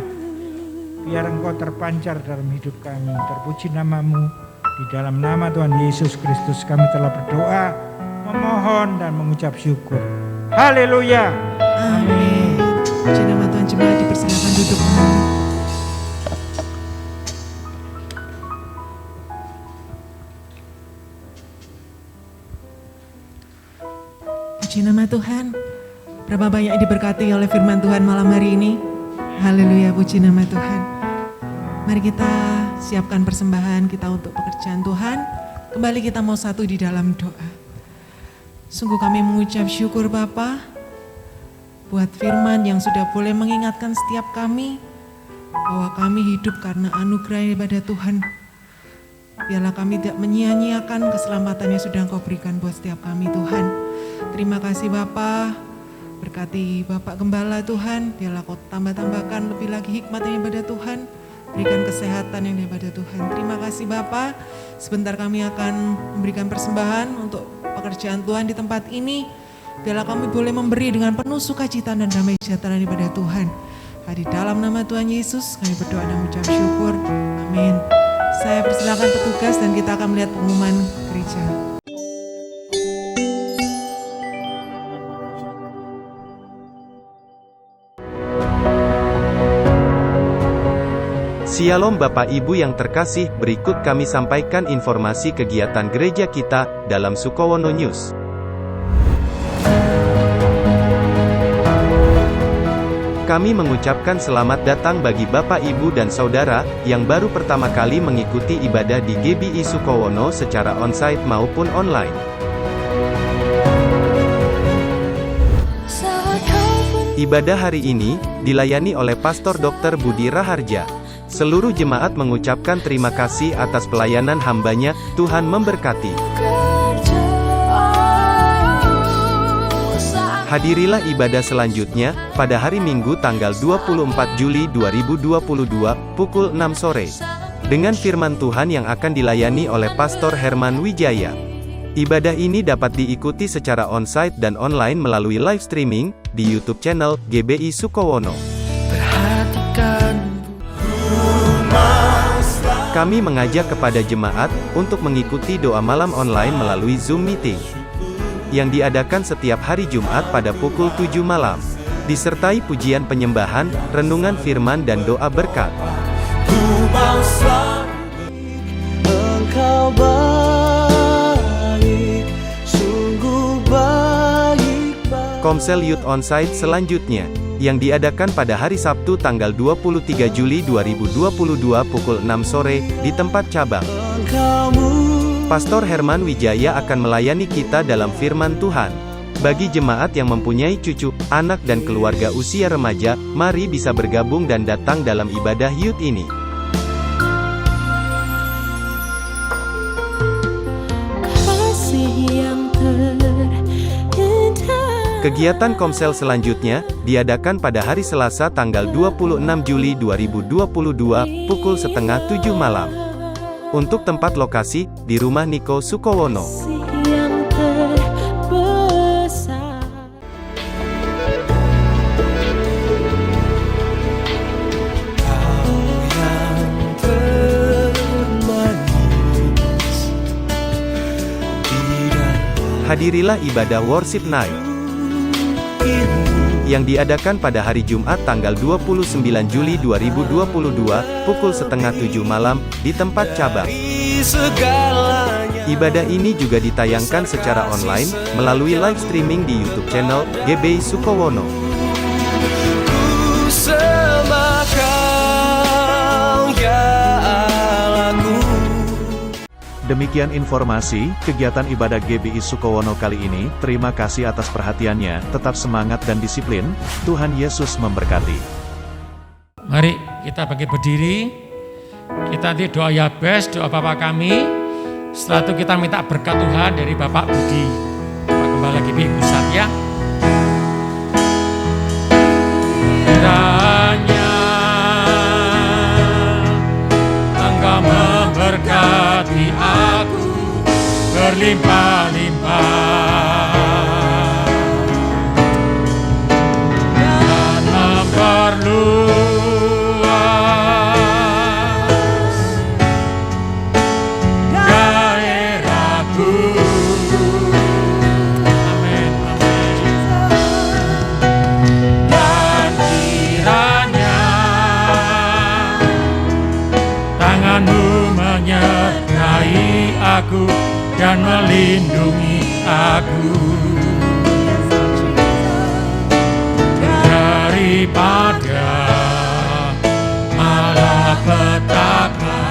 Biar Engkau terpancar dalam hidup kami. Terpuji nama-Mu. Di dalam nama Tuhan Yesus Kristus kami telah berdoa, memohon dan mengucap syukur. Haleluya. Amin. Puji nama Tuhan, jemaat dipersilakan duduk kembali. Puji nama Tuhan. Berapa banyak diberkati oleh firman Tuhan malam hari ini. Haleluya, puji nama Tuhan. Mari kita siapkan persembahan kita untuk pekerjaan Tuhan. Kembali kita mau satu di dalam doa. Sungguh kami mengucap syukur Bapa. buat firman yang sudah boleh mengingatkan setiap kami bahwa kami hidup karena anugerah daripada Tuhan. Biarlah kami tidak menyia-nyiakan keselamatan yang sudah Engkau berikan buat setiap kami Tuhan. Terima kasih Bapa, berkati Bapak Gembala Tuhan, biarlah Kau tambah-tambahkan lebih lagi hikmat yang daripada Tuhan, berikan kesehatan yang daripada Tuhan. Terima kasih Bapa, sebentar kami akan memberikan persembahan untuk pekerjaan Tuhan di tempat ini. Biarlah kami boleh memberi dengan penuh sukacita dan damai sejahtera daripada Tuhan. Di dalam nama Tuhan Yesus kami berdoa dan mengucap syukur. Amin. Saya persilakan petugas dan kita akan melihat pengumuman gereja. Shalom Bapak Ibu yang terkasih, berikut kami sampaikan informasi kegiatan gereja kita dalam Sukowono News. Kami mengucapkan selamat datang bagi Bapak Ibu dan Saudara yang baru pertama kali mengikuti ibadah di GBI Sukowono secara onsite maupun online. Ibadah hari ini dilayani oleh Pastor Dr. Budi Raharja. Seluruh jemaat mengucapkan terima kasih atas pelayanan hambanya. Tuhan memberkati. Hadirilah ibadah selanjutnya, pada hari Minggu tanggal 24 Juli 2022, pukul 6 sore. Dengan firman Tuhan yang akan dilayani oleh Pastor Herman Wijaya. Ibadah ini dapat diikuti secara onsite dan online melalui live streaming, di YouTube channel, GBI Sukowono. Kami mengajak kepada jemaat, untuk mengikuti doa malam online melalui Zoom Meeting yang diadakan setiap hari Jumat pada pukul 7 malam, disertai pujian penyembahan, renungan firman dan doa berkat. Engkau baik, sungguh baik. Komsel Youth Onsite selanjutnya, yang diadakan pada hari Sabtu tanggal 23 Juli 2022 pukul 6 sore, di tempat cabang. Pastor Herman Wijaya akan melayani kita dalam firman Tuhan. Bagi jemaat yang mempunyai cucu, anak dan keluarga usia remaja, mari bisa bergabung dan datang dalam ibadah youth ini. Kegiatan Komsel selanjutnya, diadakan pada hari Selasa tanggal 26 Juli 2022, pukul setengah 7 malam. Untuk tempat lokasi, di Rumah Niko Sukowono. Hadirilah ibadah Worship Night yang diadakan pada hari Jumat tanggal 29 Juli 2022, pukul setengah 7 malam, di tempat cabang. Ibadah ini juga ditayangkan secara online, melalui live streaming di YouTube channel, GBI Sukowono. Demikian informasi, kegiatan ibadah GBI Sukowono kali ini. Terima kasih atas perhatiannya, tetap semangat dan disiplin, Tuhan Yesus memberkati. Mari kita bangkit berdiri, kita nanti doa Yabes, doa Bapak kami. Setelah itu kita minta berkat Tuhan dari Bapak Budi, Bapak Gembala GBI Pusat ya. Kiranya Engkau memberkati aku berlimpah-limpah dan memperluas daerahku. Amin, amin. Dan kiranya tanganmu menyertai aku dan melindungi aku daripada malapetaka,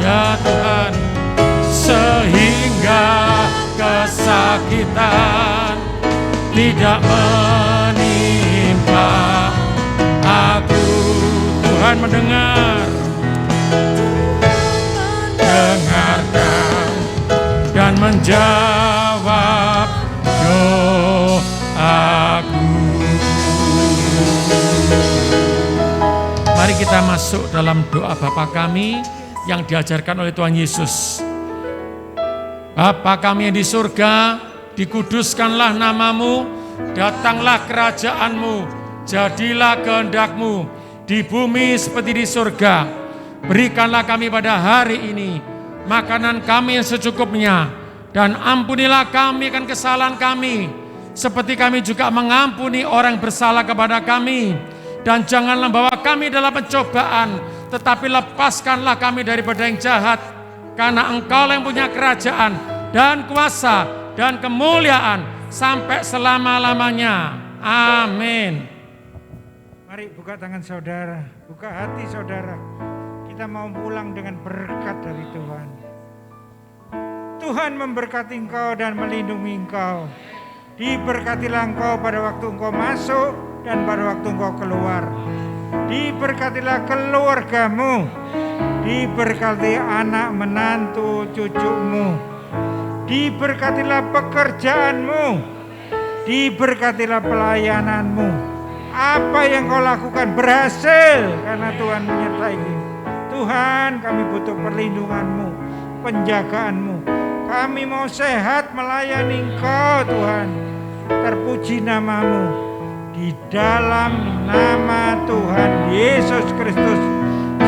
ya Tuhan, sehingga kesakitan tidak menimpa Tuhan mendengar. Dengarkan dan menjawab doaku. Mari kita masuk dalam doa Bapa kami yang diajarkan oleh Tuhan Yesus. Bapa kami yang di surga, dikuduskanlah namamu, datanglah kerajaanmu, jadilah kehendak-Mu di bumi seperti di surga. Berikanlah kami pada hari ini makanan kami yang secukupnya, dan ampunilah kami akan kesalahan kami, seperti kami juga mengampuni orang bersalah kepada kami. Dan janganlah bawa kami dalam pencobaan, tetapi lepaskanlah kami daripada yang jahat. Karena Engkau yang punya kerajaan dan kuasa dan kemuliaan sampai selama-lamanya. Amin. Mari buka tangan saudara, buka hati saudara. Kita mau pulang dengan berkat dari Tuhan. Tuhan memberkati engkau dan melindungi engkau. Diberkatilah engkau pada waktu engkau masuk dan pada waktu engkau keluar. Diberkatilah keluargamu. Diberkati anak menantu cucumu. Diberkatilah pekerjaanmu. Diberkatilah pelayananmu. Apa yang kau lakukan berhasil karena Tuhan menyertai. Tuhan, kami butuh perlindungan-Mu, penjagaanmu. Kami mau sehat melayani Engkau Tuhan. Terpuji nama-Mu. Di dalam nama Tuhan Yesus Kristus.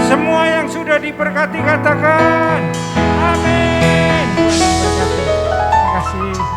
Semua yang sudah diberkati katakan amin. Terima kasih.